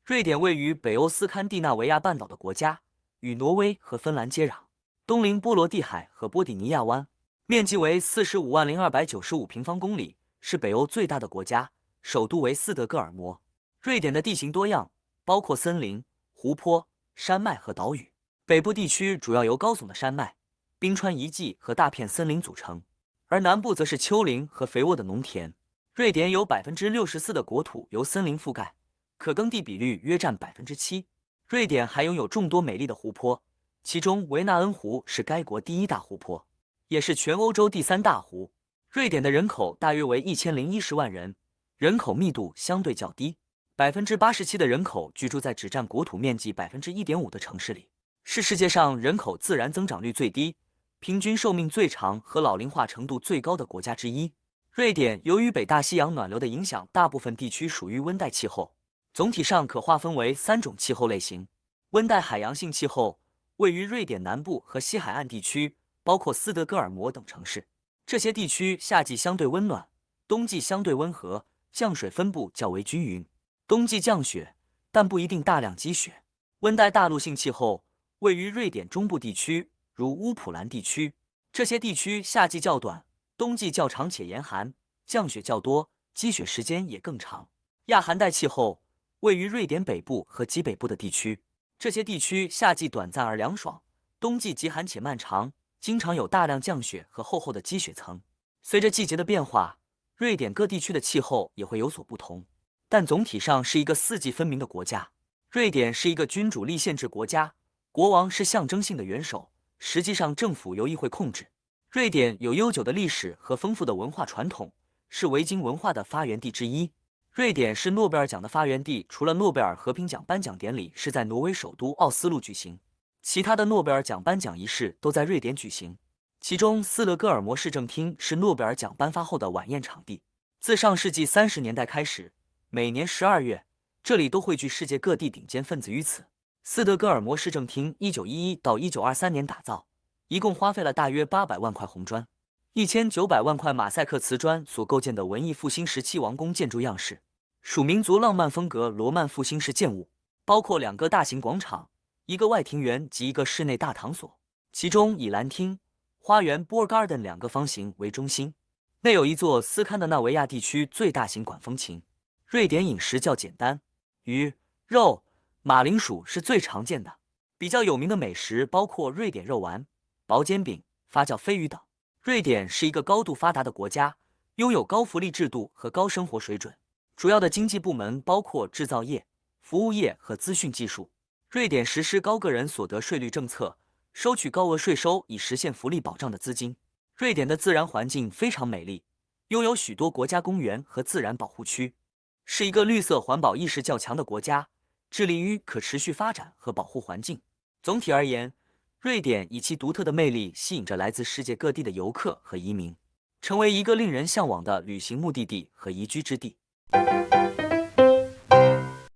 瑞典位于北欧斯堪的纳维亚半岛的国家，与挪威和芬兰接壤，东临波罗的海和波底尼亚湾，面积为450295平方公里，是北欧最大的国家，首都为斯德哥尔摩。瑞典的地形多样，包括森林、湖泊、山脉和岛屿。北部地区主要由高耸的山脉、冰川遗迹和大片森林组成，而南部则是丘陵和肥沃的农田。瑞典有64%的国土由森林覆盖，可耕地比率约占7%。瑞典还拥有众多美丽的湖泊，其中维纳恩湖是该国第一大湖泊，也是全欧洲第3大湖。瑞典的人口大约为1010万人，人口密度相对较低，87%的人口居住在只占国土面积1.5%的城市里，是世界上人口自然增长率最低、平均寿命最长和老龄化程度最高的国家之一。瑞典由于北大西洋暖流的影响，大部分地区属于温带气候，总体上可划分为3种气候类型。温带海洋性气候位于瑞典南部和西海岸地区，包括斯德哥尔摩等城市。这些地区夏季相对温暖，冬季相对温和，降水分布较为均匀。冬季降雪，但不一定大量积雪。温带大陆性气候位于瑞典中部地区，如乌普兰地区。这些地区夏季较短，冬季较长且严寒，降雪较多，积雪时间也更长。亚寒带气候位于瑞典北部和极北部的地区，这些地区夏季短暂而凉爽，冬季极寒且漫长，经常有大量降雪和厚厚的积雪层。随着季节的变化，瑞典各地区的气候也会有所不同，但总体上是一个4季分明的国家。瑞典是一个君主立宪制国家，国王是象征性的元首，实际上政府由议会控制。瑞典有悠久的历史和丰富的文化传统，是维京文化的发源地之一。瑞典是诺贝尔奖的发源地，除了诺贝尔和平奖颁奖典礼是在挪威首都奥斯陆举行，其他的诺贝尔奖颁奖仪式都在瑞典举行。其中，斯德哥尔摩市政厅是诺贝尔奖颁发后的晚宴场地。自上世纪30年代开始，每年12月，这里都汇聚世界各地顶尖分子于此。斯德哥尔摩市政厅1911到1923年打造，一共花费了大约800万块红砖、1900万块马赛克瓷砖所构建的文艺复兴时期王宫建筑样式，属民族浪漫风格罗曼复兴式建物，包括2个大型广场、1个外庭园及1个室内大堂所，其中以蓝厅、花园 Boer Garden 2个方形为中心，内有一座斯堪的纳维亚地区最大型管风琴。瑞典饮食较简单，鱼、肉、马铃薯是最常见的。比较有名的美食包括瑞典肉丸、薄煎饼、发酵飞鱼等。瑞典是一个高度发达的国家，拥有高福利制度和高生活水准。主要的经济部门包括制造业、服务业和资讯技术。瑞典实施高个人所得税率政策，收取高额税收以实现福利保障的资金。瑞典的自然环境非常美丽，拥有许多国家公园和自然保护区，是一个绿色环保意识较强的国家，致力于可持续发展和保护环境。总体而言，瑞典以其独特的魅力吸引着来自世界各地的游客和移民，成为一个令人向往的旅行目的地和宜居之地。